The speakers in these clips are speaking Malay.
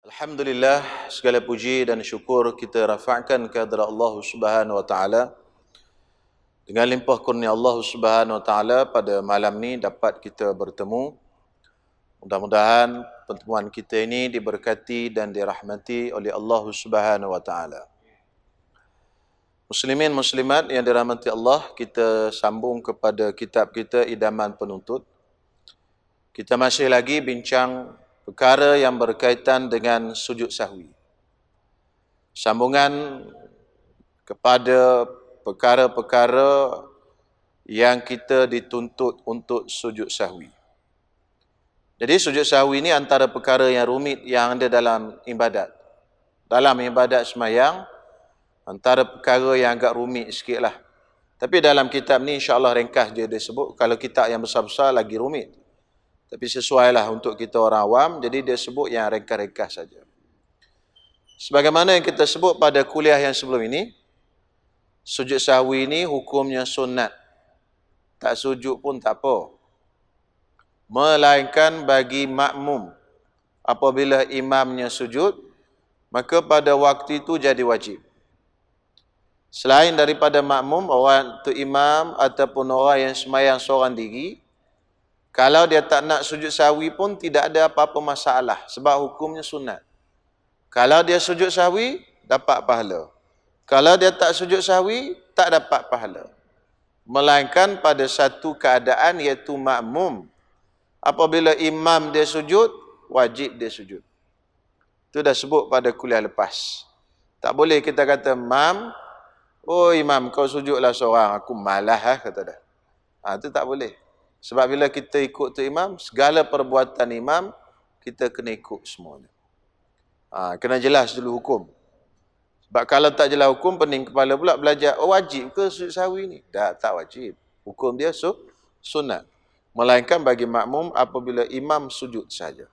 Alhamdulillah, segala puji dan syukur kita rafa'kan kehadrat Allah Subhanahu wa taala. Dengan limpah kurnia Allah Subhanahu wa taala pada malam ni dapat kita bertemu. Mudah-mudahan pertemuan kita ini diberkati dan dirahmati oleh Allah Subhanahu wa taala. Muslimin muslimat yang dirahmati Allah, kita sambung kepada kitab kita Idaman Penuntut. Kita masih lagi bincang perkara yang berkaitan dengan sujud sahwi. Sambungan kepada perkara-perkara yang kita dituntut untuk sujud sahwi. Jadi sujud sahwi ini antara perkara yang rumit yang ada dalam ibadat. Dalam ibadat sembahyang, antara perkara yang agak rumit sikit lah. Tapi dalam kitab ni insya-Allah ringkas dia sebut. Kalau kitab yang besar-besar lagi rumit. Tapi sesuailah untuk kita orang awam, jadi dia sebut yang ringkas-ringkas saja. Sebagaimana yang kita sebut pada kuliah yang sebelum ini, sujud sahwi ini hukumnya sunat. Tak sujud pun tak apa. Melainkan bagi makmum. Apabila imamnya sujud, maka pada waktu itu jadi wajib. Selain daripada makmum, orang tu imam ataupun orang yang sembahyang seorang diri, kalau dia tak nak sujud sahwi pun tidak ada apa-apa masalah sebab hukumnya sunat. Kalau dia sujud sahwi, dapat pahala. Kalau dia tak sujud sahwi, tak dapat pahala. Melainkan pada satu keadaan iaitu makmum. Apabila imam dia sujud, wajib dia sujud. Itu dah sebut pada kuliah lepas. Tak boleh kita kata, "Mam, oh imam kau sujudlah seorang, aku malas kata dah." Itu tak boleh. Sebab bila kita ikut tu imam, segala perbuatan imam, kita kena ikut semuanya. Kena jelas dulu hukum. Sebab kalau tak jelas hukum, pening kepala pula belajar, oh wajib ke sujud sahwi ni? Tak wajib. Hukum dia sunat. Melainkan bagi makmum apabila imam sujud saja.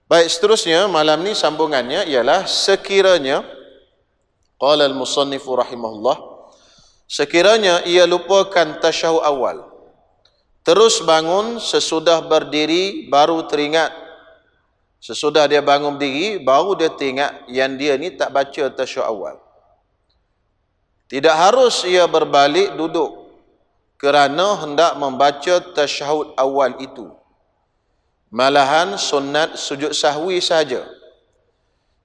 Baik, seterusnya, malam ni sambungannya ialah sekiranya, qala al-musannifu rahimahullah, sekiranya ia lupakan tasyahud awal, terus bangun sesudah berdiri baru teringat. Sesudah dia bangun berdiri baru dia teringat yang dia ni tak baca tasyahud awal. Tidak harus ia berbalik duduk kerana hendak membaca tasyahud awal itu. Malahan sunat sujud sahwi saja.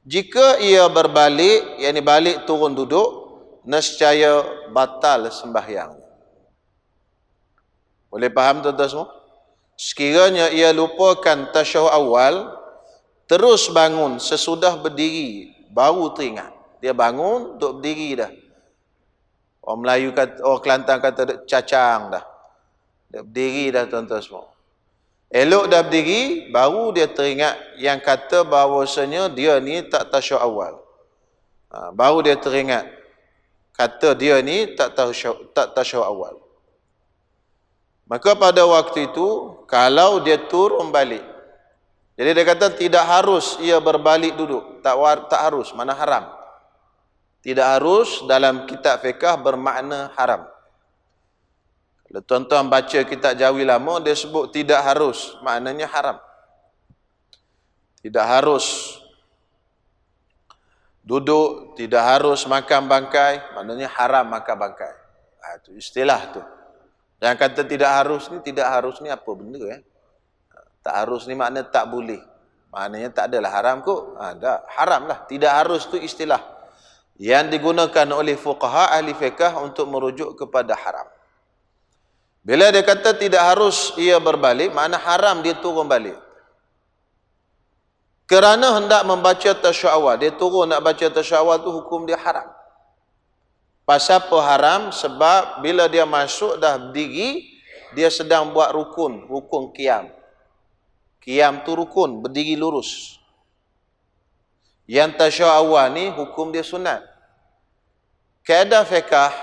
Jika ia berbalik, yakni balik turun duduk, nescaya batal sembahyang. Boleh faham tuan-tuan semua? Sekiranya ia lupakan tasyahud awal, terus bangun sesudah berdiri, baru teringat. Dia bangun, duduk berdiri dah. Orang Melayu kata, orang Kelantan kata cacang dah. Dia berdiri dah tuan-tuan semua. Elok dah berdiri, baru dia teringat yang kata bahawasanya dia ni tak tasyahud awal. Baru dia teringat, kata dia ni tak tasyahud awal. Maka pada waktu itu, kalau dia turun balik. Jadi dia kata tidak harus ia berbalik duduk. Tak harus, mana haram. Tidak harus dalam kitab fiqh bermakna haram. Kalau tuan-tuan baca kitab Jawi lama, dia sebut tidak harus, maknanya haram. Tidak harus duduk, tidak harus makan bangkai, maknanya haram makan bangkai. Itu istilah tu. Yang kata tidak harus ni apa benda Tak harus ni makna tak boleh. Maknanya tak adalah haram kot. Haram lah. Tidak harus tu istilah yang digunakan oleh fuqaha ahli fiqh untuk merujuk kepada haram. Bila dia kata tidak harus ia berbalik, makna haram dia turun balik. Kerana hendak membaca tasyahud awal. Dia turun nak baca tasyahud awal tu hukum dia haram. Pasal apa haram? Sebab bila dia masuk dah berdiri, dia sedang buat rukun qiyam. Qiyam tu rukun, berdiri lurus. Yang tasyahud awal ni hukum dia sunat. Kaedah fiqh,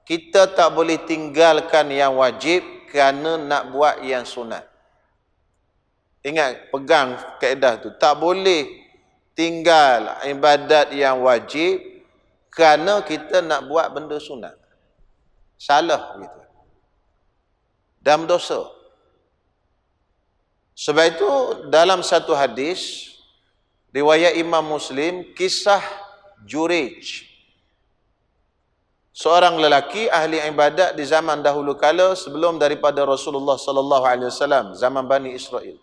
kita tak boleh tinggalkan yang wajib kerana nak buat yang sunat. Ingat, pegang kaedah tu. Tak boleh tinggal ibadat yang wajib kerana kita nak buat benda sunat. Salah gitu. Dan dosa. Sebab itu dalam satu hadis riwayat Imam Muslim, kisah Jurayj, seorang lelaki ahli ibadat di zaman dahulu kala sebelum daripada Rasulullah sallallahu alaihi wasallam, zaman Bani Israel.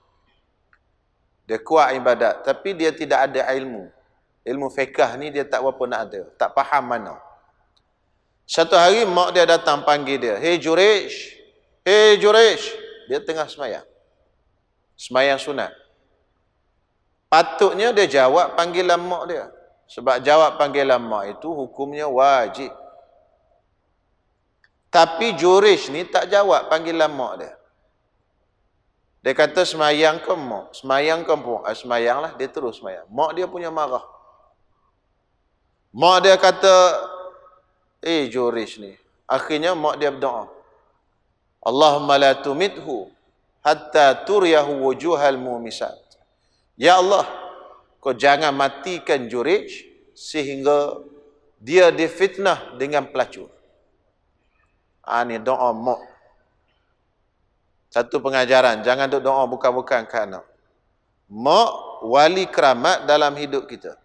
Dia kuat ibadat tapi dia tidak ada ilmu. Ilmu fiqh ni dia tak berapa nak ada, tak faham mana. Satu hari mak dia datang panggil dia, "Hey Jurayj, hey Jurayj." Dia tengah sembahyang. Sembahyang sunat. Patutnya dia jawab panggilan mak dia. Sebab jawab panggilan mak itu hukumnya wajib. Tapi Jurayj ni tak jawab panggilan mak dia. Dia kata, "Semayang ke mak? Semayang ke mak?" Semayang lah, dia terus semayang. Mak dia punya marah. Mak dia kata, Jurayj ni. Akhirnya mak dia berdoa, "Allahumma la tumithu hatta turyahu wujuhal mumisat." Ya Allah, kau jangan matikan Jurayj sehingga dia difitnah dengan pelacur. Ini doa mak. Satu pengajaran, jangan duk doa bukan-bukan ke anak. Mak wali keramat dalam hidup kita.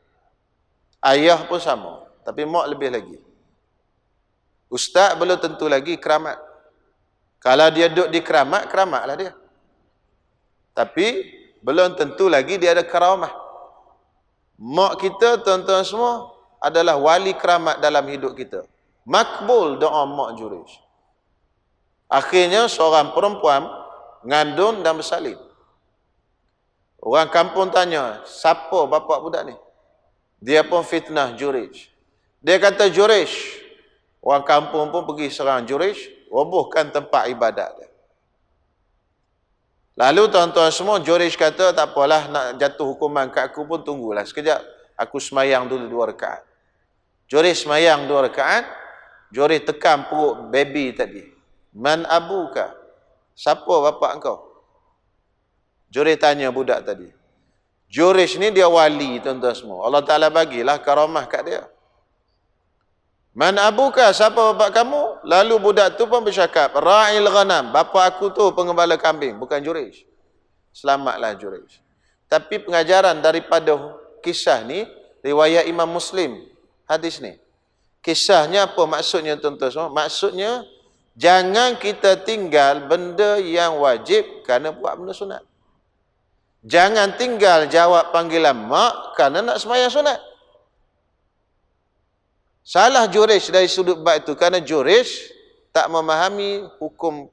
Ayah pun sama, tapi mak lebih lagi. Ustaz belum tentu lagi keramat. Kalau dia duduk di keramat, keramatlah dia. Tapi belum tentu lagi dia ada karamah. Mak kita, tuan-tuan semua, adalah wali keramat dalam hidup kita. Makbul doa mak Jurayj. Akhirnya seorang perempuan ngandung dan bersalin. Orang kampung tanya, "Siapa bapa budak ni?" Dia pun fitnah Jurayj. Dia kata, "Jurayj." Orang kampung pun pergi serang Jurayj, robohkan tempat ibadat dia. Lalu tuan-tuan semua, Jurayj kata, "Tak apalah, nak jatuh hukuman kat aku pun tunggulah sekejap. Aku semayang dulu 2 rakaat." Jurayj semayang 2 rakaat. Jurayj tekan perut baby tadi. "Man abuka?" Siapa bapa engkau? Jurayj tanya budak tadi. Jurayj ni dia wali, tuan-tuan semua. Allah Ta'ala bagilah karamah kat dia. "Man abuka?" Siapa bapa kamu? Lalu budak tu pun bercakap, "Ra'il ghanam." Bapa aku tu pengembala kambing, bukan Jurayj. Selamatlah Jurayj. Tapi pengajaran daripada kisah ni, riwayat Imam Muslim, hadis ni. Kisahnya apa maksudnya, tuan-tuan semua? Maksudnya, jangan kita tinggal benda yang wajib kerana buat benda sunat. Jangan tinggal jawab panggilan mak kerana nak sembahyang sunat. Salah Jurayj dari sudut bab itu kerana Jurayj tak memahami hukum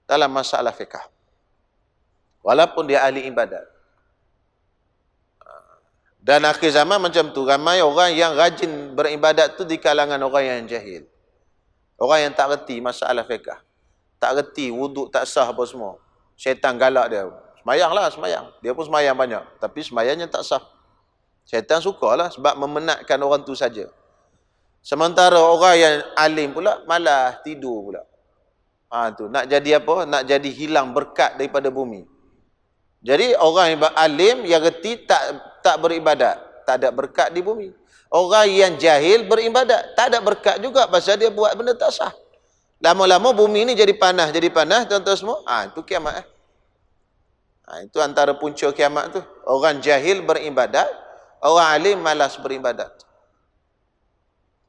dalam masalah fiqh. Walaupun dia ahli ibadat. Dan akhir zaman macam tu, ramai orang yang rajin beribadat tu di kalangan orang yang jahil. Orang yang tak reti masalah fiqh. Tak reti wuduk tak sah apa semua. Syaitan galak dia. Semayanglah, semayang. Dia pun semayang banyak. Tapi semayangnya tak sah. Syaitan sukalah sebab memenatkan orang tu saja. Sementara orang yang alim pula malah tidur pula. Tu nak jadi apa? Nak jadi hilang berkat daripada bumi. Jadi orang yang alim yang reti tak beribadat, tak ada berkat di bumi. Orang yang jahil beribadat, tak ada berkat juga pasal dia buat benda tak sah. Lama-lama bumi ni jadi panas, tuan-tuan semua. Itu kiamat. Itu antara punca kiamat tu. Orang jahil beribadat, orang alim malas beribadat.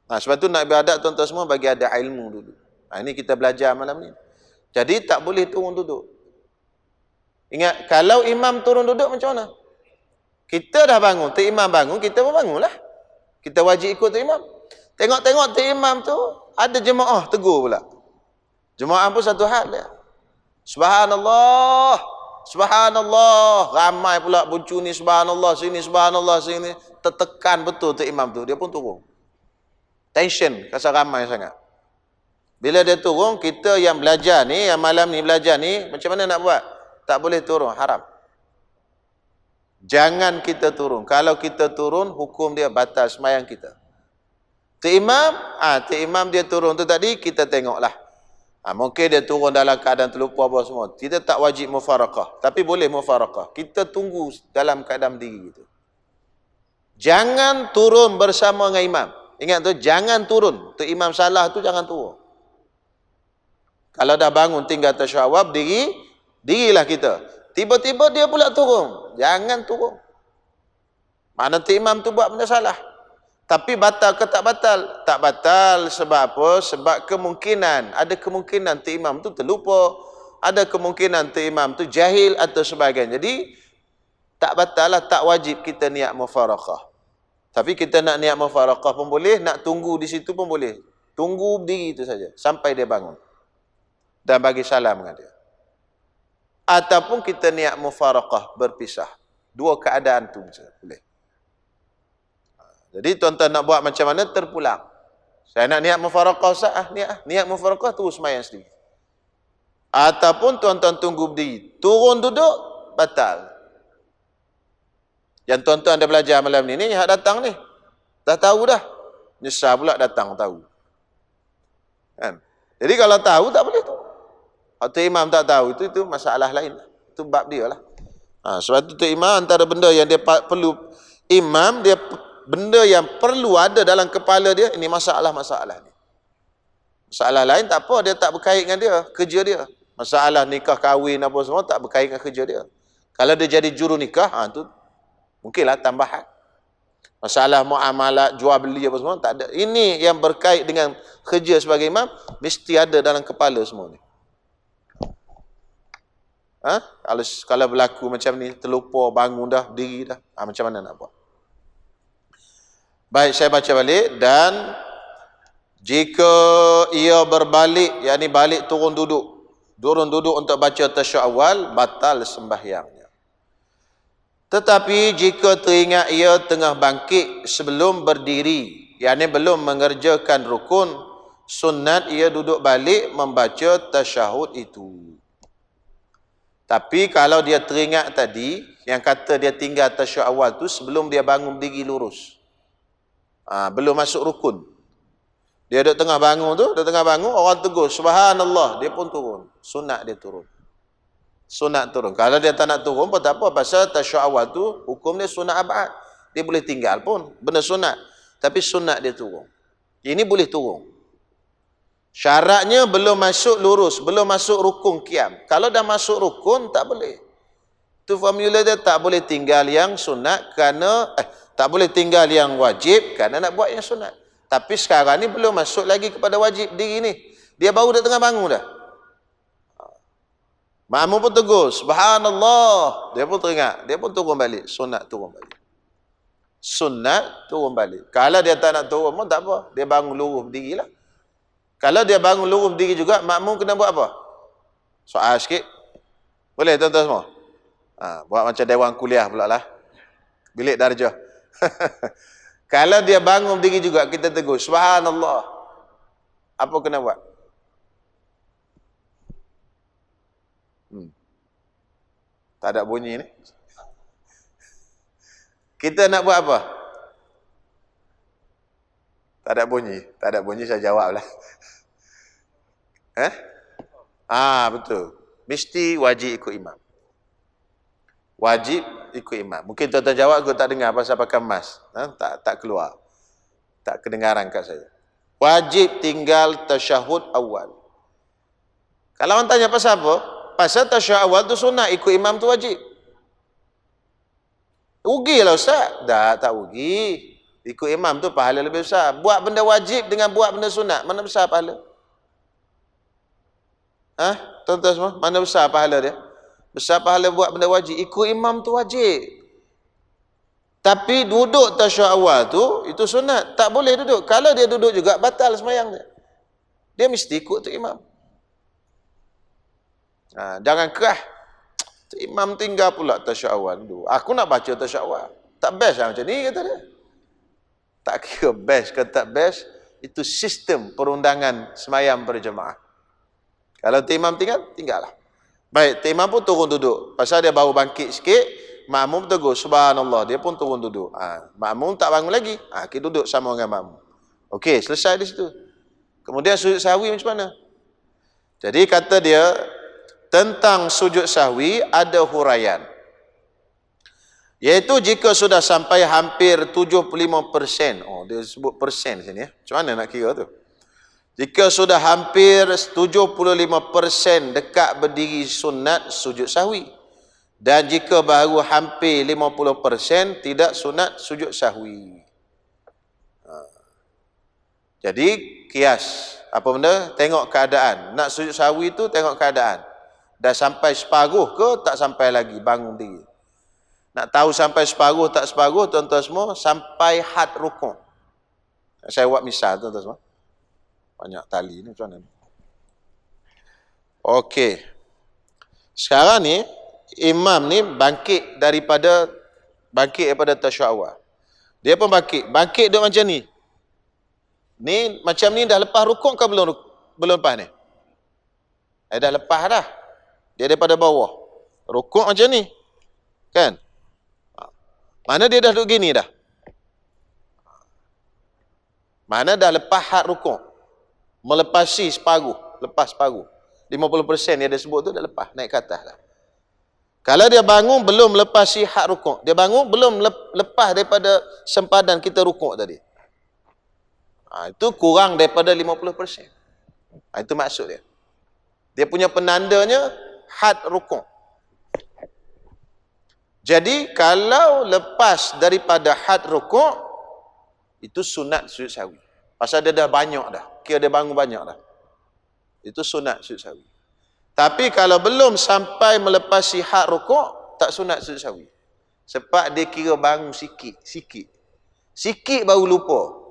Sebab tu nak beribadat, tuan-tuan semua, bagi ada ilmu dulu. Ini kita belajar malam ni. Jadi tak boleh turun duduk. Ingat, kalau imam turun duduk macam mana? Kita dah bangun, tu imam bangun, kita pun bangunlah. Kita wajib ikut tu imam. Tengok-tengok tu imam tu, ada jemaah tegur pula. Jemaah pun satu hal dia. Subhanallah, subhanallah. Ramai pula buncu ni, subhanallah sini, subhanallah sini. Tertekan betul tu imam tu, dia pun turun. Tension, kasar ramai sangat. Bila dia turun, kita yang belajar ni, yang malam ni belajar ni, macam mana nak buat? Tak boleh turun, haram. Jangan kita turun. Kalau kita turun, hukum dia batal sembahyang kita. Tu imam dia turun tu tadi, kita tengoklah. Mungkin dia turun dalam keadaan terlupa apa semua. Kita tak wajib mufarakah, tapi boleh mufarakah. Kita tunggu dalam keadaan diri gitu. Jangan turun bersama dengan imam. Ingat tu, jangan turun. Tu imam salah tu jangan turun. Kalau dah bangun tinggal tasyahud, dirilah kita. Tiba-tiba dia pula turun. Jangan turun. Makna tu imam tu buat benda salah. Tapi batal ke tak batal? Tak batal sebab apa? Sebab kemungkinan, ada kemungkinan tu imam tu terlupa, ada kemungkinan tu imam tu jahil atau sebagainya. Jadi tak batal lah, tak wajib kita niat mufaraqah. Tapi kita nak niat mufaraqah pun boleh, nak tunggu di situ pun boleh. Tunggu berdiri itu saja sampai dia bangun dan bagi salam dengan dia. Ataupun kita niat mufaraqah, berpisah. Dua keadaan tu boleh. Jadi tuan-tuan nak buat macam mana? Terpulang. Saya nak niat mufaraqah, Ustaz, niat mufaraqah terus sembahyang sendiri. Ataupun tuan-tuan tunggu berdiri, turun duduk, batal. Yang tuan-tuan dah belajar malam ni hak datang ni, dah tahu dah. Nyesal pula datang tahu. Kan? Jadi kalau tahu tak boleh tu. Atau imam tak tahu, itu masalah lain. Itu bab dia lah. Sebab itu imam antara benda yang dia perlu, imam dia benda yang perlu ada dalam kepala dia, ini masalah-masalah ni. Masalah lain tak apa, dia tak berkait dengan dia, kerja dia. Masalah nikah, kahwin apa semua tak berkait dengan kerja dia. Kalau dia jadi juru nikah, tu mungkinlah tambahan. Masalah muamalat, jual beli apa semua tak ada. Ini yang berkait dengan kerja sebagai imam, mesti ada dalam kepala semua ni. Kalau berlaku macam ni, terlupa, bangun dah, diri dah, macam mana nak buat? Baik, saya baca balik. Dan jika ia berbalik, yakni balik turun duduk untuk baca tasyahud awal, batal sembahyangnya. Tetapi jika teringat ia tengah bangkit sebelum berdiri, yakni belum mengerjakan rukun, sunat ia duduk balik membaca tasyahud itu. Tapi kalau dia teringat tadi, yang kata dia tinggal tasyahud awal tu sebelum dia bangun berdiri lurus, belum masuk rukun, dia duduk tengah bangun tu, orang tegur subhanallah, dia pun turun, sunat dia turun. Sunat turun. Kalau dia tak nak turun pun tak apa, pasal tasyahud awal tu hukum dia sunat abad, dia boleh tinggal pun benda sunat, tapi sunat dia turun. Ini boleh turun. Syaratnya belum masuk lurus, belum masuk rukun qiyam. Kalau dah masuk rukun tak boleh. Itu formula dia, tak boleh tinggal yang sunat kerana tak boleh tinggal yang wajib kerana nak buat yang sunat. Tapi sekarang ni belum masuk lagi kepada wajib diri ni. Dia baru dah tengah bangun dah. Makmum pun tegur subhanallah, dia pun teringat, dia pun turun balik, sunat turun balik. Sunat turun balik. Kalau dia tak nak turun pun tak apa, dia bangun lurus berdirilah. Kalau dia bangun lurus berdiri juga, makmum kena buat apa? Soal sikit. Boleh tuan-tuan semua? Buat macam dewan kuliah pula lah. Bilik darjah. Kalau dia bangun berdiri juga, kita tegur subhanallah, apa kena buat? Tak ada bunyi ni. Kita nak buat apa? Tak ada bunyi saya jawab lah. Betul. Mesti wajib ikut imam. Wajib ikut imam. Mungkin tuan-tuan jawab, aku tak dengar pasal pakai mas. Tak keluar. Tak kedengaran kat saya. Wajib tinggal tasyahud awal. Kalau orang tanya pasal apa? Pasal tasyahud awal tu sunat, ikut imam tu wajib. Rugilah Ustaz. Tak rugi. Ikut imam tu pahala lebih besar. Buat benda wajib dengan buat benda sunat, mana besar pahala? Tuan-tuan semua, mana besar pahala dia? Besar pahala buat benda wajib. Ikut imam tu wajib. Tapi duduk tasyahud awal tu, itu sunat. Tak boleh duduk. Kalau dia duduk juga, batal sembahyang dia. Dia mesti ikut tu imam. Jangan kerah. Imam tinggal pula tasyahud awal dulu. Aku nak baca tasyahud awal. Tak best lah macam ni, kata dia. Tak kira best ke tak best, itu sistem perundangan sembahyang berjemaah. Kalau imam tinggallah. Baik, imam pun turun duduk. Pasal dia baru bangkit sikit, makmum tegur subhanallah, dia pun turun duduk. Makmum tak bangun lagi. Kita duduk sama dengan makmum. Okey, selesai di situ. Kemudian sujud sahwi macam mana? Jadi kata dia, tentang sujud sahwi ada huraian. Iaitu jika sudah sampai hampir 75%. Dia sebut persen sini ya. Macam mana nak kira tu? Jika sudah hampir 75% dekat berdiri sunat sujud sahwi. Dan jika baru hampir 50%, tidak sunat sujud sahwi. Jadi kias, apa benda? Tengok keadaan. Nak sujud sahwi tu tengok keadaan. Dah sampai separuh ke tak sampai lagi, bangun diri. Nak tahu sampai separuh tak separuh, tuan-tuan semua, sampai had rukuk. Saya buat misal, tuan-tuan semua. Banyak tali ni, macam mana? Okey. Sekarang ni, imam ni bangkit daripada tasyahud awal. Dia pun bangkit duduk macam ni. Ni macam ni dah lepas rukuk ke belum lepas ni? Dah lepas dah. Dia daripada bawah. Rukuk macam ni. Kan? Mana dia dah duduk gini dah? Mana dah lepas had rukuk. Melepasi separuh. Lepas separuh. 50% yang dia sebut tu dah lepas. Naik ke atas dah. Kalau dia bangun belum melepasi had rukuk. Dia bangun belum lepas daripada sempadan kita rukuk tadi. Itu kurang daripada 50%. Itu maksud dia. Dia punya penandanya had rukuk. Jadi kalau lepas daripada had rukuk, itu sunat sujud sahwi. Pasal dia dah banyak dah. Kira dia bangun banyak dah. Itu sunat sujud sahwi. Tapi kalau belum sampai melepasi had rukuk, tak sunat sujud sahwi. Sebab dia kira bangun sikit. Sikit baru lupa.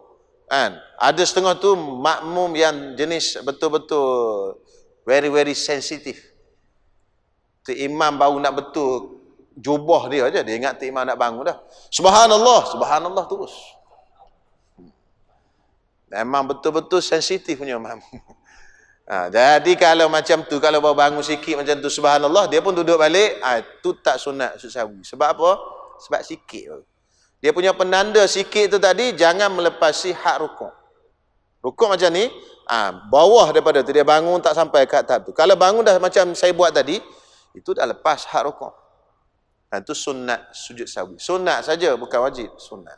Kan? Ada setengah tu makmum yang jenis betul-betul very sensitif. Tu imam baru nak betul jubah dia aja, dia ingat tu imam nak bangun dah. Subhanallah terus. Memang betul-betul sensitif punya makmum. Jadi kalau macam tu, kalau baru bangun sikit macam tu subhanallah, dia pun duduk balik, tu tak sunat sujud sahwi. Sebab apa? Sebab sikit baru. Dia punya penanda sikit tu tadi, jangan melepasi had rukuk. Rukuk macam ni, bawah daripada tu, dia bangun tak sampai kat tahap tu. Kalau bangun dah macam saya buat tadi, itu dah lepas had rukuk. Itu sunat sujud sahwi. Sunat saja, bukan wajib, sunat.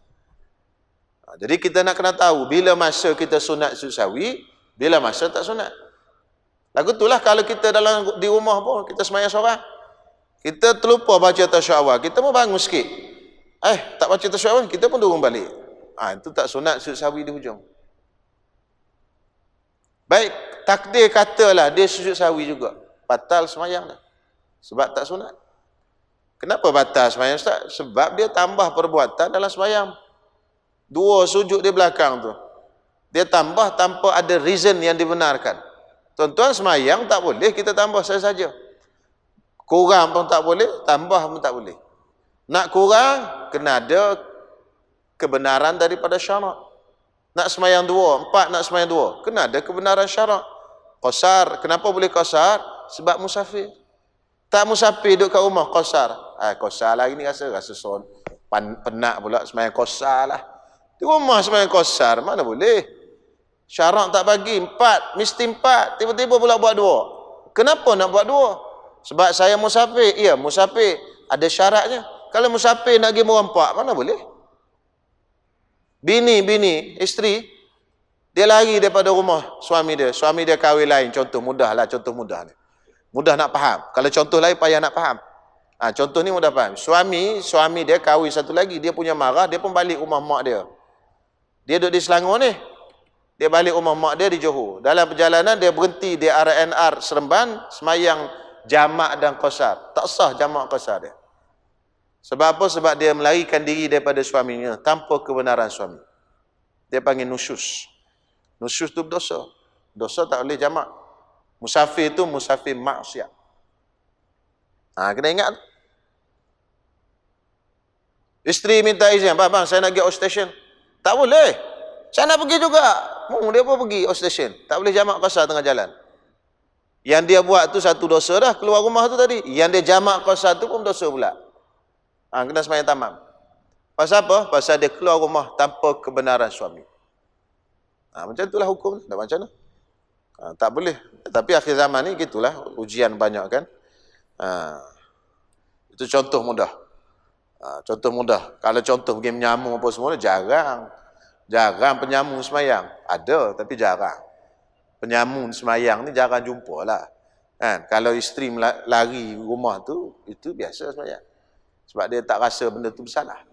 Jadi kita nak kena tahu, bila masa kita sunat sujud sahwi, bila masa tak sunat. Lagu itulah kalau kita di rumah pun, kita sembahyang seorang. Kita terlupa baca tasyahud awal, kita mau bangun sikit. Tak baca tasyahud awal, kita pun turun balik. Itu tak sunat sujud sahwi di hujung. Baik, takdir katalah dia sujud sahwi juga. Batal sembahyang dah. Sebab tak sunat. Kenapa batal sembahyang Ustaz? Sebab dia tambah perbuatan dalam sembahyang. 2 sujud di belakang tu. Dia tambah tanpa ada reason yang dibenarkan. Tuan-tuan sembahyang tak boleh kita tambah saja. Kurang pun tak boleh, tambah pun tak boleh. Nak kurang, kena ada kebenaran daripada syarak. Nak sembahyang 2, 4 nak sembahyang 2, kena ada kebenaran syarak. Qasar, kenapa boleh qasar? Sebab musafir. Tak musafir duduk kat rumah, qasar. Qasar lah ini rasa penat pula sembahyang qasar lah. Di rumah sembahyang qasar, mana boleh? Syarak tak bagi, 4, mesti 4. Tiba-tiba pula buat 2. Kenapa nak buat 2? Sebab saya musafir. Ya, musafir. Ada syaratnya. Kalau musafir nak pergi merempak, mana boleh? Bini, isteri, dia lari daripada rumah suami dia. Suami dia kahwin lain. Contoh mudah ni. Mudah nak faham. Kalau contoh lain, payah nak faham. Contoh ni mudah faham. Suami dia kahwin satu lagi. Dia punya marah, dia pun balik rumah mak dia. Dia duduk di Selangor ni. Dia balik rumah mak dia di Johor. Dalam perjalanan dia berhenti di RNR Seremban, semayang jamak dan qasar. Tak sah jamak qasar dia. Sebab apa? Sebab dia melarikan diri daripada suaminya tanpa kebenaran suami. Dia panggil nusyus. Nusyus tu berdosa. Dosa tak boleh jamak. Musafir tu musafir maksiat. Kena ingat tu. Isteri minta izin, bang, saya nak pergi outstation. Tak boleh. Saya nak pergi juga. Dia pun pergi outstation. Tak boleh jamak qasar tengah jalan. Yang dia buat tu satu dosa dah, keluar rumah tu tadi. Yang dia jamak qasar tu pun dosa pula. Kena sembahyang tamam. Pasal apa? Pasal dia keluar rumah tanpa kebenaran suami. Macam itulah hukum. Tak macam mana? Tak boleh. Tapi akhir zaman ni gitulah. Ujian banyak kan. Itu contoh mudah. Contoh mudah. Kalau contoh pergi menyamung apa semua, jarang. Jarang penyamung sembahyang. Ada, tapi jarang. Penyamung sembahyang ni jarang jumpa lah. Kan? Kalau isteri lari rumah tu, itu biasa sebenarnya. Sebab dia tak rasa benda tu bersalah.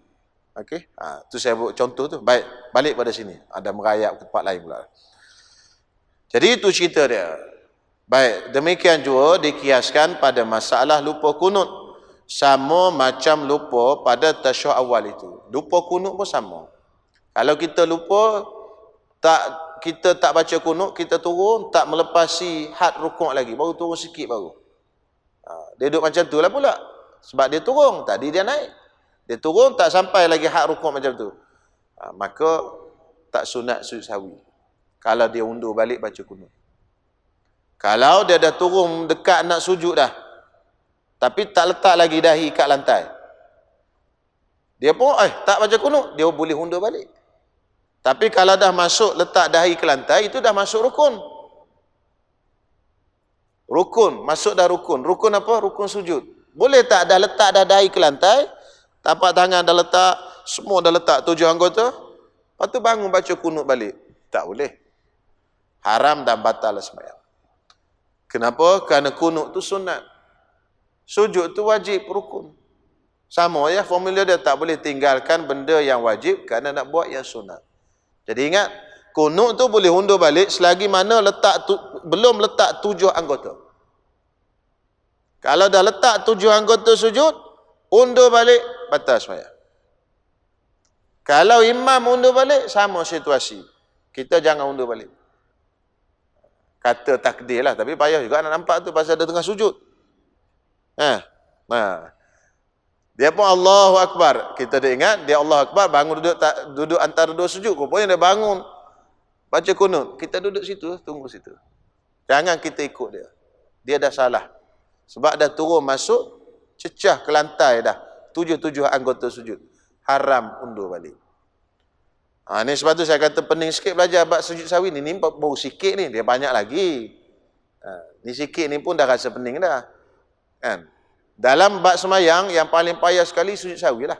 Okey? Tu saya buat contoh tu. Baik, balik pada sini. Ada merayap ke tempat lain pula. Jadi itu cerita dia. Baik, demikian juga dikiaskan pada masalah lupa kunut. Sama macam lupa pada tasyahud awal itu. Lupa kunut pun sama. Kalau kita lupa, kita tak baca kunut, kita turun, tak melepasi had rukuk lagi, baru turun sikit baru. Dia duduk macam tu lah pula. Sebab dia turun, tadi dia naik. Dia turun, tak sampai lagi had rukuk macam tu. Maka, tak sunat sujud sahwi. Kalau dia undur balik baca kunut. Kalau dia dah turun dekat nak sujud dah, tapi tak letak lagi dahi kat lantai, dia pun tak baca kunut, dia boleh undur balik. Tapi kalau dah masuk letak dahi ke lantai, itu dah masuk rukun. Rukun, masuk dah rukun. Rukun apa? Rukun sujud. Boleh tak dah letak dah dahi ke lantai, tapak tangan dah letak, semua dah letak 7 anggota, lepas tu bangun baca kunut balik? Tak boleh. Haram dan batal sembahyang. Kenapa? Kerana kunut tu sunat. Sujud tu wajib, rukun. Sama ya, formula dia tak boleh tinggalkan benda yang wajib kerana nak buat yang sunat. Jadi ingat, kunut tu boleh undur balik selagi mana belum letak 7 anggota. Kalau dah letak 7 anggota sujud, undur balik, batal sembahyang. Kalau imam undur balik, sama situasi. Kita jangan undur balik. Kata takdir lah, tapi payah juga nak nampak tu pasal dia tengah sujud. Dia pun Allahu Akbar. Kita dah ingat, dia Allahu Akbar, bangun duduk antara dua sujud. Rupanya dia bangun, baca kunut. Kita duduk situ, tunggu situ. Jangan kita ikut dia. Dia dah salah. Sebab dah turun masuk, cecah ke lantai dah. 7 anggota sujud. Haram undur balik. Ni sebab tu saya kata pening sikit belajar bab sujud sahwi ni. Ni baru sikit ni, dia banyak lagi. Ni sikit ni pun dah rasa pening dah. Kan? Dalam bab semayang, yang paling payah sekali sujud sahwi lah.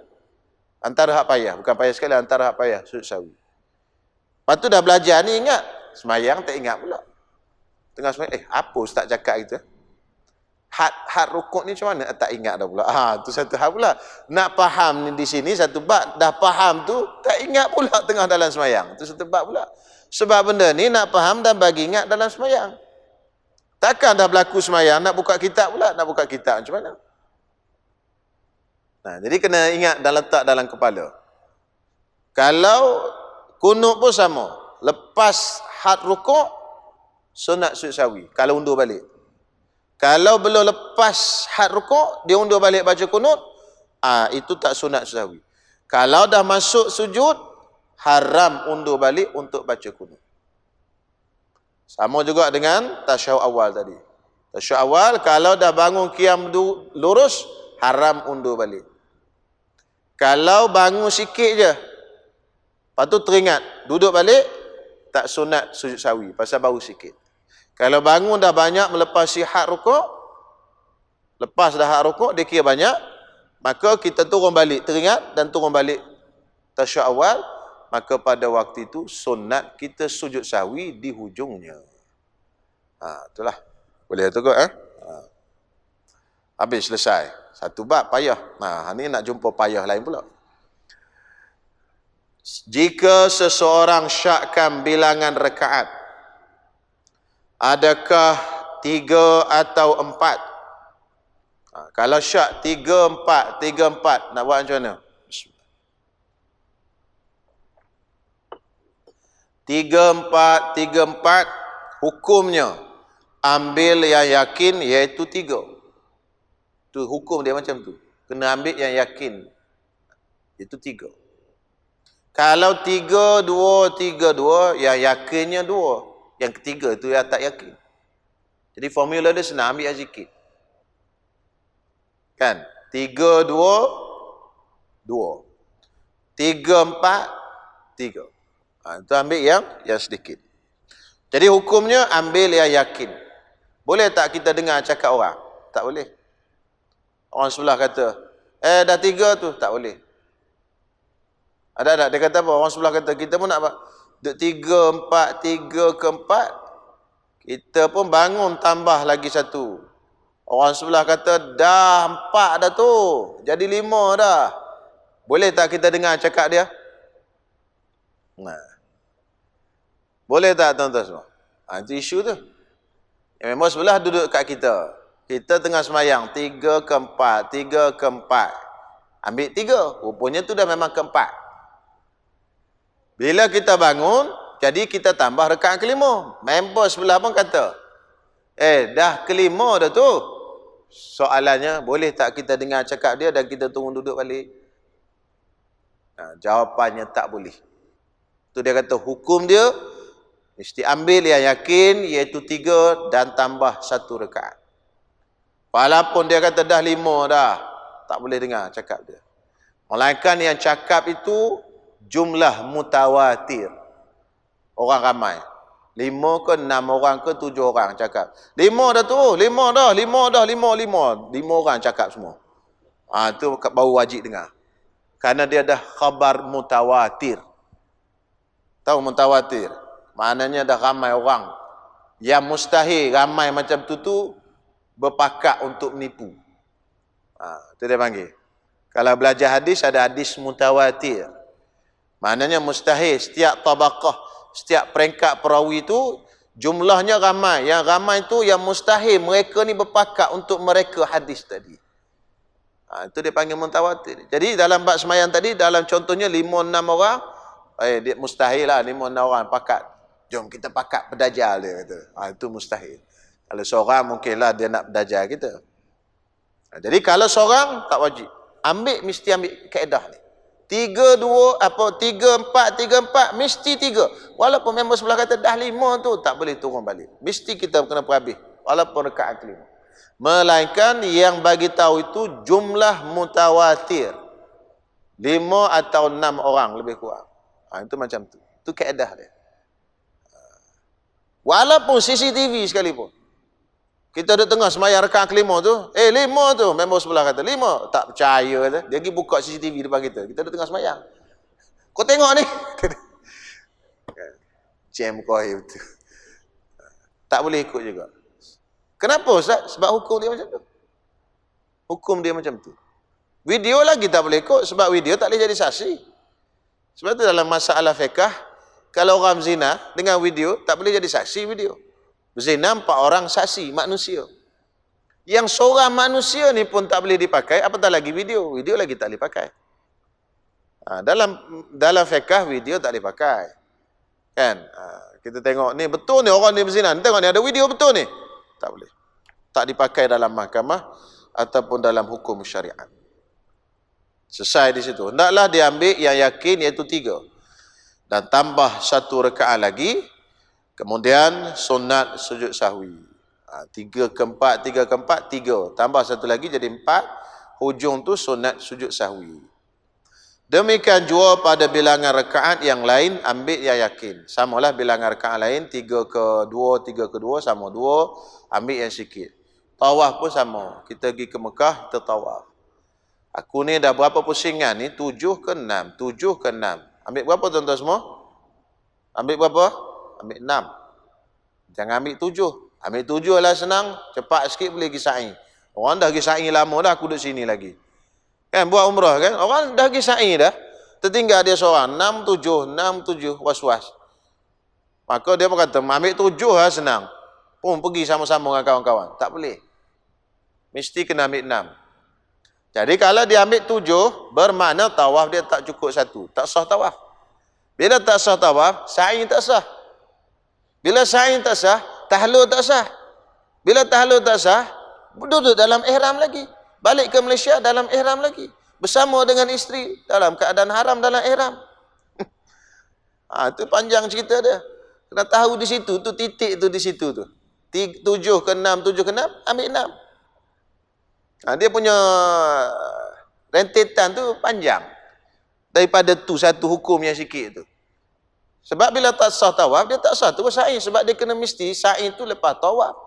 Antara hak payah. Bukan payah sekali, antara hak payah sujud sahwi. Lepas tu dah belajar ni ingat. Semayang tak ingat pula. Tengah semayang, apa ustaz cakap gitu? Had rukuk ni macam mana? Tak ingat dah pula. Tu satu hal pula. Nak faham ni di sini satu bab. Dah faham tu, tak ingat pula tengah dalam semayang. Tu satu bab pula. Sebab benda ni nak faham dan bagi ingat dalam semayang. Takkan dah berlaku semayang, nak buka kitab pula. Nak buka kitab macam mana? Jadi kena ingat dan letak dalam kepala. Kalau kunut pun sama. Lepas had rukuk, sunat sujud sahwi. Kalau undur balik. Kalau belum lepas had rukuk, dia undur balik baca kunut, itu tak sunat sujud sahwi. Kalau dah masuk sujud, haram undur balik untuk baca kunut. Sama juga dengan tasyahud awal tadi. Tasyahud awal, kalau dah bangun qiyam lurus, haram undur balik. Kalau bangun sikit je, lepas tu teringat, duduk balik, tak sunat sujud sahwi, pasal baru sikit. Kalau bangun dah banyak melepasi had rukuk, lepas dah had rukuk, dia kira banyak, maka kita turun balik, teringat dan turun balik tasyahud awal, maka pada waktu itu sunat kita sujud sahwi di hujungnya. Itulah. Boleh tu kot Habis, selesai. Satu bab payah. Ni nak jumpa payah lain pula. Jika seseorang syakkan bilangan rakaat, adakah 3 atau 4? Kalau syak 3, 4, nak buat macam mana? 3, 4, hukumnya ambil yang yakin iaitu 3. Tu hukum dia macam tu. Kena ambil yang yakin. Itu 3. Kalau 3, 2, 3, 2, yang yakinnya 2. Yang ketiga tu yang tak yakin. Jadi formula dia senang, ambil yang sikit. Kan? 3, 2, 2. 3, 4, 3. Itu ambil yang sedikit. Jadi hukumnya ambil yang yakin. Boleh tak kita dengar cakap orang? Tak boleh. Orang sebelah kata, dah 3 tu, tak boleh. Ada? Dia kata apa? Orang sebelah kata, kita pun nak 3, 4, 3 ke 4. Kita pun bangun tambah lagi satu. Orang sebelah kata, dah 4 dah tu. Jadi 5 dah. Boleh tak kita dengar cakap dia? Nah. Boleh tak tuan-tuan semua? Itu isu tu. Yang memang sebelah duduk kat kita. Kita tengah semayang. 3 ke 4. 3 ke 4. Ambil 3. Rupanya tu dah memang ke 4. Bila kita bangun, jadi kita tambah rakaat ke-5. Member sebelah pun kata, dah ke-5 dah tu. Soalannya, boleh tak kita dengar cakap dia dan kita tunggu duduk balik? Jawapannya tak boleh. Tu dia kata hukum dia mesti ambil yang yakin, iaitu 3 dan tambah 1 rakaat. Walaupun dia kata dah 5 dah, tak boleh dengar cakap dia. Melainkan yang cakap itu jumlah mutawatir. Orang ramai. 5 ke 6 orang ke 7 orang cakap. 5 dah tu, 5 dah, 5 dah, 5 orang cakap semua. Tu baru wajib dengar. Kerana dia dah khabar mutawatir. Tahu mutawatir? Maknanya dah ramai orang. Yang mustahil ramai macam tu berpakat untuk menipu. Itu dia panggil. Kalau belajar hadis, ada hadis mutawatir. Maknanya mustahil setiap tabaqah, setiap peringkat perawi itu jumlahnya ramai. Yang ramai itu yang mustahil mereka ni berpakat untuk mereka hadis tadi. Itu dia panggil mutawatir. Jadi dalam bab semayang tadi, dalam contohnya 5-6 orang, dia mustahil lah 5-6 orang pakat. Jom kita pakat berdajal, dia kata. Itu mustahil. Kalau seorang mungkinlah dia nak berdajal kita. Jadi kalau seorang tak wajib. Mesti ambil kaedah ni. 3-4, 3-4, mesti 3. Walaupun member sebelah kata dah 5 tu, tak boleh turun balik. Mesti kita kena perhabis. Walaupun rakaat kelima. Melainkan yang bagi tahu itu jumlah mutawatir. 5 atau 6 orang lebih kurang. Itu macam tu. Itu kaedah dia. Walaupun CCTV sekalipun. Kita ada tengah semayang rakaat kelima tu. 5 tu. Member sebelah kata 5. Tak percaya kata. Dia pergi buka CCTV depan kita. Kita ada tengah semayang. Kau tengok ni. Jam kau betul. Tak boleh ikut juga. Kenapa Ustaz? Sebab hukum dia macam tu. Hukum dia macam tu. Video lagi tak boleh ikut. Sebab video tak boleh jadi saksi. Sebab tu dalam masalah fiqah, kalau orang zina dengan video, tak boleh jadi saksi video. Zina 4 orang saksi, manusia. Yang seorang manusia ni pun tak boleh dipakai, apatah lagi video. Video lagi tak boleh pakai. Dalam fiqah, video tak boleh pakai. Kan? Kita tengok ni, betul ni orang ni berzina. Tengok ni, ada video betul ni. Tak boleh. Tak dipakai dalam mahkamah ataupun dalam hukum syariat. Selesai di situ. Hendaklah diambil yang yakin iaitu 3. Dan tambah 1 rakaat lagi. Kemudian sunat sujud sahwi. 3 ke 4, 3 ke 4, 3. Tambah 1 lagi jadi 4. Hujung tu sunat sujud sahwi. Demikian jua pada bilangan rakaat yang lain, ambil yang yakin. Samalah bilangan rakaat lain, 3 ke 2, 3 ke 2, sama 2. Ambil yang sikit. Tawaf pun sama. Kita pergi ke Mekah, kita tawaf. Aku ni dah berapa pusingan ni? 7 ke 6? 7 ke 6? Ambil berapa tuan-tuan semua? Ambil berapa? Ambil 6. Jangan ambil 7. Ambil 7 lah senang. Cepat sikit boleh pergi sa'i. Orang dah pergi sa'i lama dah, aku duduk sini lagi. Kan buat umrah kan? Orang dah pergi sa'i dah. Tertinggal dia seorang. 6, 7, was-was. Maka dia pun kata, ambil 7 lah senang. Pun pergi sama-sama dengan kawan-kawan. Tak boleh. Mesti kena ambil 6. Jadi kalau dia ambil 7, bermakna tawaf dia tak cukup 1. Tak sah tawaf. Bila tak sah tawaf, sa'i tak sah. Bila sa'i tak sah, tahlul tak sah. Bila tahlul tak sah, duduk dalam ihram lagi. Balik ke Malaysia dalam ihram lagi. Bersama dengan isteri dalam keadaan haram dalam ihram. Itu panjang cerita dia. Kena tahu di situ, tu titik tu di situ tu. 7 ke 6, 7 ke 6, ambil 6. Dia punya rentetan tu panjang. Daripada tu satu hukum yang sikit tu. Sebab bila tak sah tawaf, dia tak sah terus sa'i. Sebab dia kena mesti sa'i tu lepas tawaf.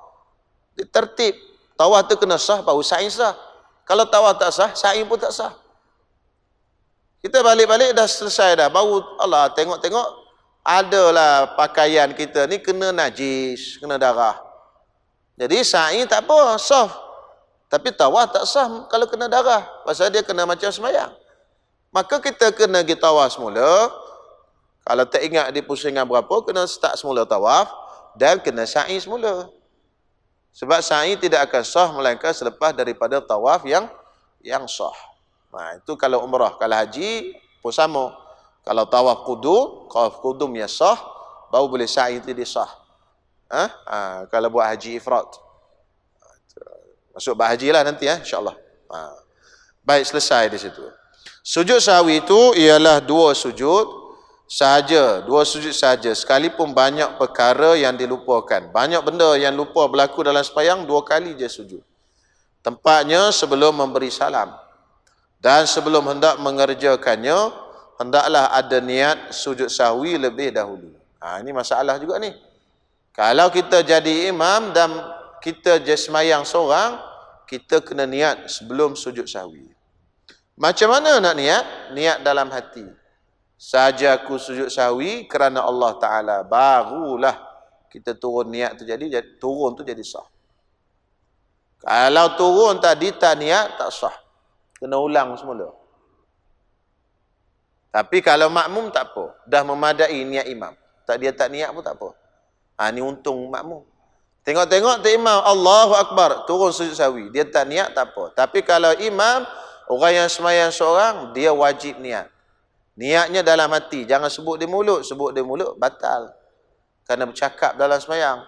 Dia tertib. Tawaf tu kena sah, baru sa'i sah. Kalau tawaf tak sah, sa'i pun tak sah. Kita balik-balik dah selesai dah. Baru Allah tengok-tengok, adalah pakaian kita ni kena najis, kena darah. Jadi sa'i tak apa, sah. Tapi tawaf tak sah kalau kena darah. Pasal dia kena macam semayang. Maka kita kena pergi tawaf semula. Kalau tak ingat di pusingan berapa, kena start semula tawaf. Dan kena sa'i semula. Sebab sa'i tidak akan sah melainkan selepas daripada tawaf yang sah. Nah, itu kalau umrah. Kalau haji pun sama. Kalau tawaf qudum yang sah, baru boleh sa'i itu dia sah. Kalau buat haji ifrat. Masuk buat haji lah nanti insya-Allah. Baik, selesai di situ. Sujud sahwi itu ialah dua sujud sahaja, sekalipun banyak perkara yang dilupakan. Banyak benda yang lupa berlaku dalam sembahyang, 2 kali je sujud. Tempatnya sebelum memberi salam. Dan sebelum hendak mengerjakannya, hendaklah ada niat sujud sahwi lebih dahulu. Ini masalah juga ni. Kalau kita jadi imam dan kita je sembahyang seorang, kita kena niat sebelum sujud sahwi. Macam mana nak niat? Niat dalam hati. Saja aku sujud sahwi kerana Allah Ta'ala. Barulah kita turun niat tu turun tu jadi sah. Kalau turun tadi tak niat, tak sah. Kena ulang semula. Tapi kalau makmum tak apa. Dah memadai niat imam. Dia tak niat pun tak apa. Ni untung makmum. Tengok-tengok tu imam, Allahu Akbar, turun sujud sahwi. Dia tak niat tak apa. Tapi kalau imam, orang yang sembahyang seorang, dia wajib niat. Niatnya dalam hati. Jangan sebut di mulut. Sebut di mulut, batal. Kerana bercakap dalam sembahyang.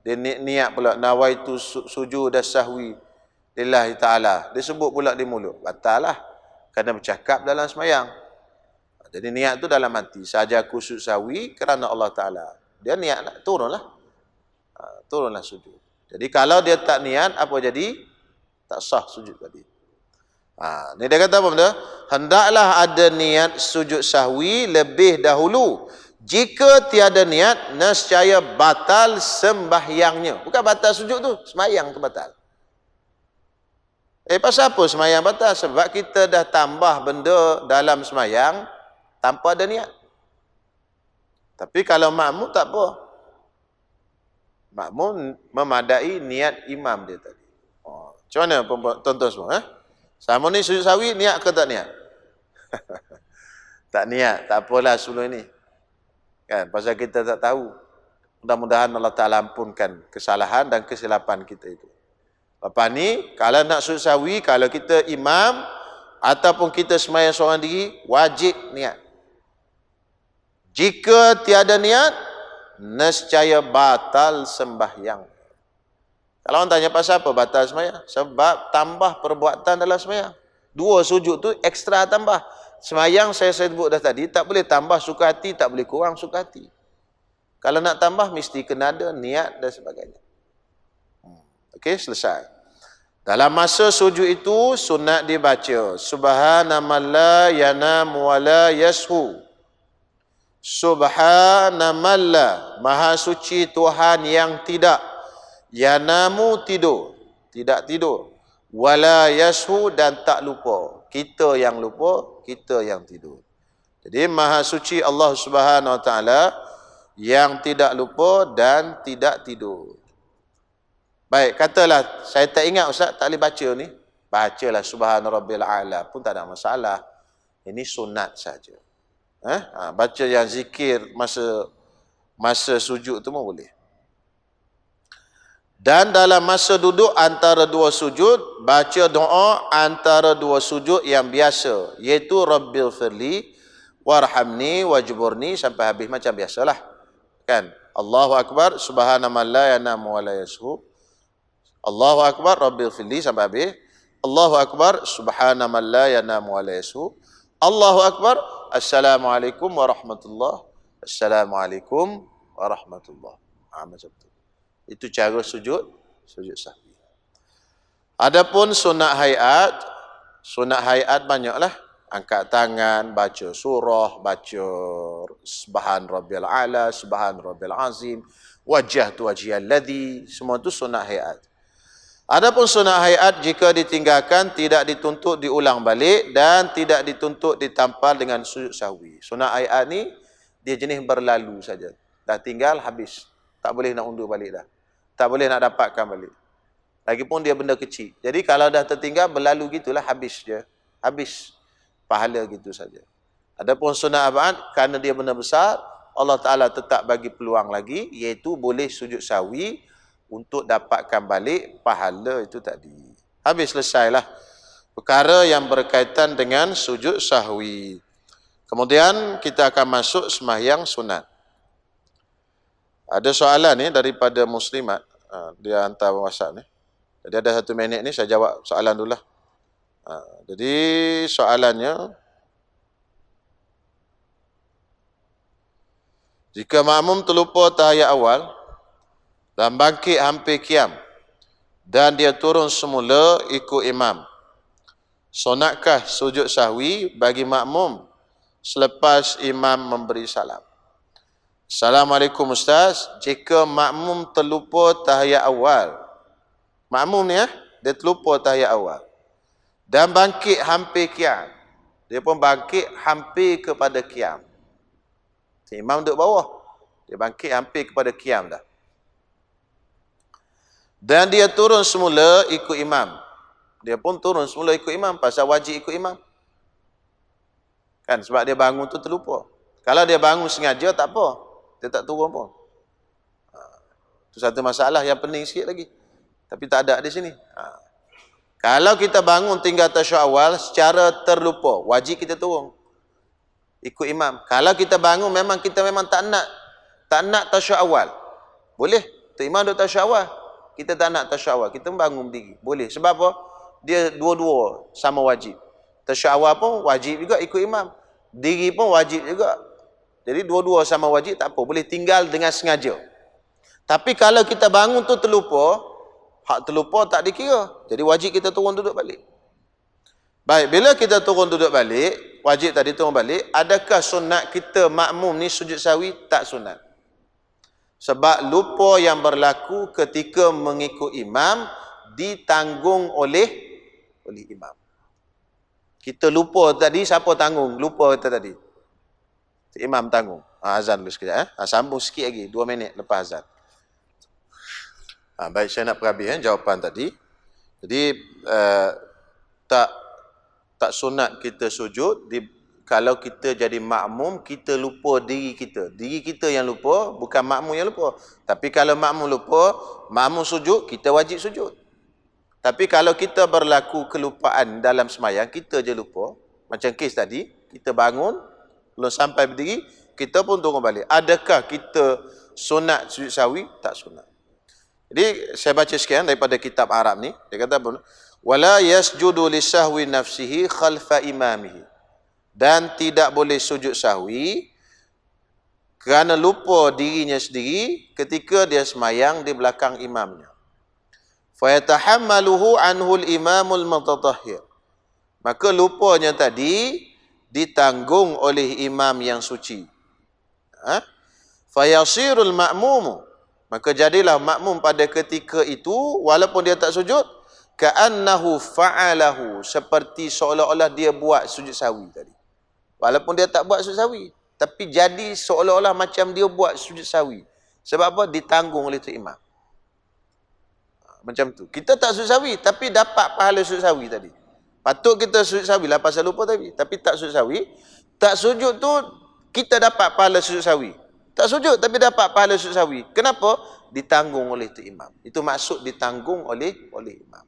Dia niat pula, nawaitu sujud dan sahwi lillahi ta'ala. Dia sebut pula di mulut. Batal lah. Kerana bercakap dalam sembahyang. Jadi niat tu dalam hati. Saja aku sujud sahwi kerana Allah Ta'ala. Dia niat nak turunlah. Turunlah sujud. Jadi kalau dia tak niat, apa jadi? Tak sah sujud tadi. Ni dia kata apa benda? Hendaklah ada niat sujud sahwi lebih dahulu. Jika tiada niat, nescaya batal sembahyangnya. Bukan batal sujud tu, sembahyang tu batal. Pasal apa sembahyang batal? Sebab kita dah tambah benda dalam sembahyang tanpa ada niat. Tapi kalau makmum tak apa. Makmum memadai niat imam dia tadi. Macam mana tuan-tuan semua? Sama ni sujud sahwi, niat ke tak niat? Tak niat, tak apalah sebelum ini. Kan? Pasal kita tak tahu. Mudah-mudahan Allah Ta'ala ampunkan kesalahan dan kesilapan kita itu. Lepas ni, kalau nak sujud sahwi, kalau kita imam, ataupun kita sembahyang seorang diri, wajib niat. Jika tiada niat, nescaya batal sembahyang. Kalau orang tanya pasal apa batal sembahyang? Sebab tambah perbuatan dalam sembahyang. 2 sujud tu ekstra tambah. Sembahyang saya sebut dah tadi, tak boleh tambah suka hati, tak boleh kurang suka hati. Kalau nak tambah, mesti kena ada niat dan sebagainya. Okey, selesai. Dalam masa sujud itu, sunat dibaca. Subhanallah yanamu wa la yashu. Subhanallah, maha suci Tuhan yang tidak. Yanamu tidur, tidak tidur. Wala yashu, dan tak lupa. Kita yang lupa, kita yang tidur. Jadi maha suci Allah Subhanahu Wa Taala yang tidak lupa dan tidak tidur. Baik, katalah saya tak ingat ustaz, tak boleh baca ni. Bacalah subhana rabbil a'la pun tak ada masalah. Ini sunat saja. Baca yang zikir masa sujud tu pun boleh. Dan dalam masa duduk antara 2 sujud, baca doa antara 2 sujud yang biasa, iaitu Rabbil firli warhamni wajburni sampai habis macam biasalah. Kan? Allahu Akbar, subhanallah la yanamu wa la yashu. Allahu Akbar, Rabbil firli sampai habis. Allahu Akbar, subhanallah la yanamu wa la yashu. Allahu Akbar, assalamualaikum warahmatullahi. Assalamualaikum warahmatullahi. Macam tu. Itu cara sujud sahwi. Adapun sunat hayat banyaklah. Angkat tangan, baca surah, baca subhan rabbil a'la, subhan rabbil azim, wajjahtu wajhiyal ladzi, semua itu sunat hayat. Adapun sunat hayat jika ditinggalkan tidak dituntut diulang balik dan tidak dituntut ditampal dengan sujud sahwi. Sunat hayat ni Dia jenis berlalu saja. Dah tinggal, habis. Tak boleh nak undur balik dah. Tak boleh nak dapatkan balik. Lagipun dia benda kecil. Jadi kalau dah tertinggal, berlalu gitulah, habis je. Habis. Pahala gitu saja. Adapun sunat abad, kerana dia benda besar, Allah Ta'ala tetap bagi peluang lagi, iaitu boleh sujud sahwi untuk dapatkan balik pahala itu tadi. Habis, selesailah perkara yang berkaitan dengan sujud sahwi. Kemudian kita akan masuk sembahyang sunat. Ada soalan ni daripada muslimat, dia hantar WhatsApp ni. Jadi ada 1 minit ni saya jawab soalan dulu lah. Jadi soalannya, jika makmum terlupa tahiyat awal dan bangkit hampir qiyam dan dia turun semula ikut imam, sunatkah sujud sahwi bagi makmum selepas imam memberi salam? Assalamualaikum Ustaz, jika makmum terlupa tahiyat awal, makmum ni dia terlupa tahiyat awal dan bangkit hampir qiyam, dia pun bangkit hampir kepada qiyam. Imam duduk bawah, dia bangkit hampir kepada qiyam dah. Dan dia turun semula ikut imam. Dia pun turun semula ikut imam, pasal wajib ikut imam. Kan, sebab dia bangun tu terlupa. Kalau dia bangun sengaja, tak apa. Dia tak turun pun. Itu satu masalah yang pening sikit lagi. Tapi tak ada di sini. Kalau kita bangun tinggal tasyahud awal secara terlupa, wajib kita turun ikut imam. Kalau kita bangun kita memang tak nak tasyahud awal, boleh. Tu imam duduk tasyahud awal, kita tak nak tasyahud awal, kita bangun berdiri, boleh. Sebab apa? Dia dua-dua sama wajib. Tasyahud awal pun wajib juga ikut imam, diri pun wajib juga. Jadi dua-dua sama wajib, tak apa, boleh tinggal dengan sengaja. Tapi kalau kita bangun tu terlupa, hak terlupa tak dikira. Jadi wajib kita turun duduk balik. Baik, bila kita turun duduk balik, wajib tadi turun balik, adakah sunat kita makmum ni sujud sahwi? Tak sunat. Sebab lupa yang berlaku ketika mengikut imam ditanggung oleh imam. Kita lupa tadi, siapa tanggung? Lupa kita tadi. Imam tanggung. Azan dulu sekejap. Sambung sikit lagi, 2 minit lepas azan. Baik, saya nak perhabis jawapan tadi. Jadi, tak sunat kita sujud kalau kita jadi makmum, kita lupa diri kita. Diri kita yang lupa, bukan makmum yang lupa. Tapi kalau makmum lupa, makmum sujud, kita wajib sujud. Tapi kalau kita berlaku kelupaan dalam sembahyang, kita je lupa. Macam kes tadi, kita bangun, belum sampai berdiri, kita pun turun balik. Adakah kita sunat sujud sahwi? Tak sunat. Jadi saya baca sekian daripada kitab Arab ni. Dia kata apa? Wala yasjudu li sahwi nafsihi khalfa imamihi. Dan tidak boleh sujud sahwi kerana lupa dirinya sendiri ketika dia sembahyang di belakang imamnya. Fa yatahammaluhu anhu al-imamul mutatahhir. Maka lupanya tadi ditanggung oleh imam yang suci. Fa yasirul ma'mum. Maka jadilah makmum pada ketika itu, walaupun dia tak sujud, ka'annahu fa'alahu, seperti seolah-olah dia buat sujud sahwi tadi. Walaupun dia tak buat sujud sahwi, tapi jadi seolah-olah macam dia buat sujud sahwi. Sebab apa? Ditanggung oleh tu imam. Macam tu. Kita tak sujud sahwi, tapi dapat pahala sujud sahwi tadi. Patut kita sujud sahwi lah pasal lupa tadi. Tapi tak sujud sahwi. Tak sujud tu, kita dapat pahala sujud sahwi. Tak sujud tapi dapat pahala sujud sahwi. Kenapa? Ditanggung oleh tu imam. Itu maksud ditanggung oleh imam.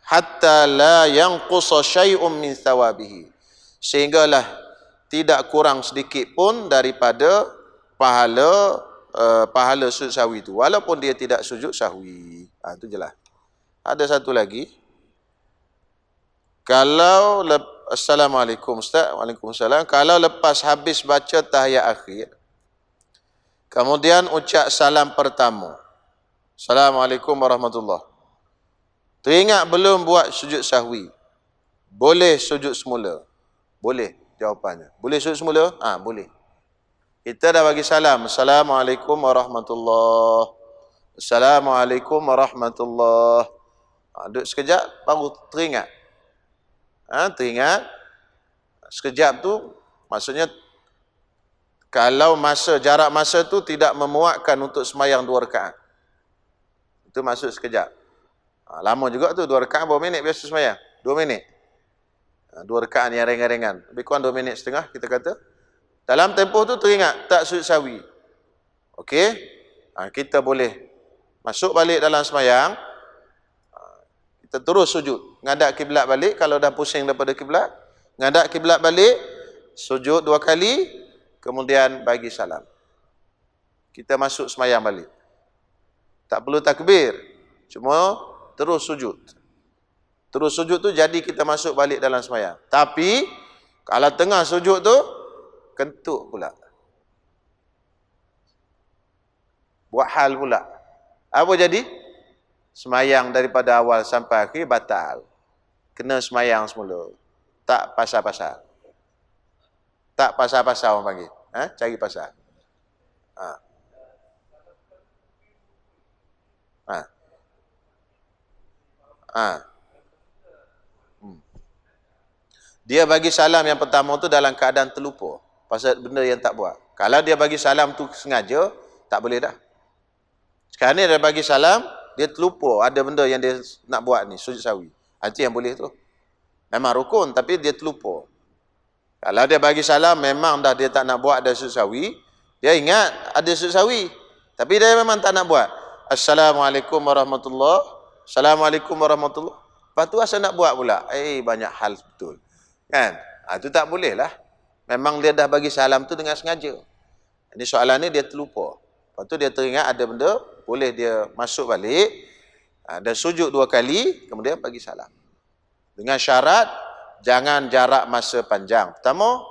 Hatta la yanqusa syai'un min thawabihi. Sehinggalah tidak kurang sedikit pun daripada pahala sujud sahwi itu, walaupun dia tidak sujud sahwi. Itu jelas. Ada satu lagi. Kalau Assalamualaikum Ustaz. Waalaikumsalam. Kalau lepas habis baca tahiyat akhir, kemudian ucap salam pertama, Assalamualaikum warahmatullahi, teringat belum buat sujud sahwi, boleh sujud semula? Boleh, jawapannya. Boleh sujud semula? Boleh. Kita dah bagi salam, Assalamualaikum warahmatullahi, Assalamualaikum warahmatullahi. Duduk sekejap, baru teringat. Teringat. Sekejap tu, maksudnya Kalau jarak masa tu tidak memuatkan untuk semayang 2 rakaat. Itu maksud sekejap. Lama juga tu, 2 rakaat berapa minit biasa semayang? 2 minit. 2 rakaat yang ringan-ringan. Lebih kurang 2 minit setengah kita kata. Dalam tempoh tu teringat tak sujud sahwi. Okey? Kita boleh masuk balik dalam semayang. Kita terus sujud. Ngadap kiblat balik kalau dah pusing daripada kiblat. Ngadap kiblat balik, sujud 2 kali, kemudian bagi salam. Kita masuk semayang balik. Tak perlu takbir. Cuma terus sujud. Terus sujud tu jadi kita masuk balik dalam semayang. Tapi kalau tengah sujud tu kentut pula. Buat hal pula. Apa jadi? Semayang daripada awal sampai akhir batal. Kena semayang semula. Tak pasal-pasal. Tak pasal-pasal orang panggil. Cari pasal. Dia bagi salam yang pertama tu dalam keadaan terlupa. Pasal benda yang tak buat. Kalau dia bagi salam tu sengaja, tak boleh dah. Sekarang ni dia bagi salam, dia terlupa ada benda yang dia nak buat ni, sujud sahwi. Itu yang boleh tu. Memang rukun, tapi dia terlupa. Kalau dia bagi salam, memang dah dia tak nak buat ada sujud sahwi. Dia ingat ada sujud sahwi. Tapi dia memang tak nak buat. Assalamualaikum warahmatullahi. Assalamualaikum warahmatullahi. Lepas tu asal nak buat pula. Banyak hal betul. Kan? Itu tak boleh lah. Memang dia dah bagi salam tu dengan sengaja. Ini soalan ni dia terlupa. Lepas tu dia teringat ada benda, boleh dia masuk balik, dan sujud 2 kali, kemudian bagi salam. Dengan syarat, jangan jarak masa panjang. Pertama.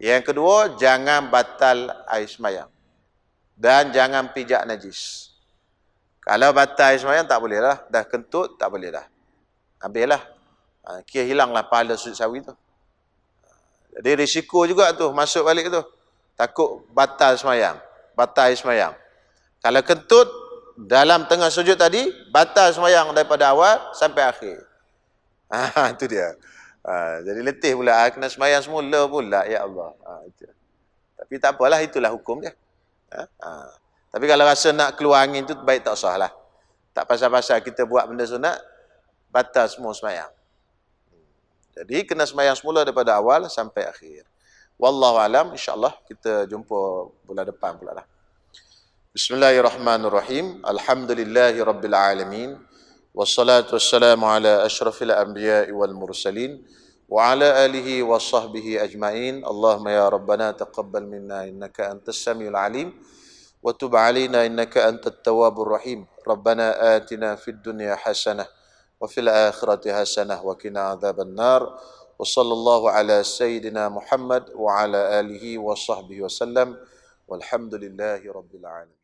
Yang kedua, jangan batal air semayang. Dan jangan pijak najis. Kalau batal air semayang, tak boleh lah. Dah kentut, tak boleh dah. Habislah. Kira hilanglah pahala sujud sahwi tu. Jadi risiko juga tu, masuk balik tu. Takut batal semayang. Batal air semayang. Kalau kentut, dalam tengah sujud tadi, batal semayang daripada awal sampai akhir. Itu dia. Jadi letih pula. Kena semayang semula pula. Ya Allah. Itu. Tapi tak apalah, itulah hukum dia. Tapi kalau rasa nak keluar angin tu, baik tak usah lah. Tak pasal-pasal kita buat benda sunat, batal semua semayang. Jadi kena semayang semula daripada awal sampai akhir. Wallahu alam, insyaAllah kita jumpa bulan depan pula lah. Bismillahirrahmanirrahim. Alhamdulillahi rabbil alamin. Wassalatu wassalamu ala ashrafil anbiya'i wal mursalin. Wa ala alihi wa sahbihi ajma'in. Allahumma ya Rabbana taqabbal minna innaka antas samiul alim. Wa tub alina innaka antat tawwabur rahim. Rabbana atina fid dunya hasanah. وفي الآخرة حسنة وقنا عذاب النار وصلى الله على سيدنا محمد وعلى آله وصحبه وسلم والحمد لله رب العالمين.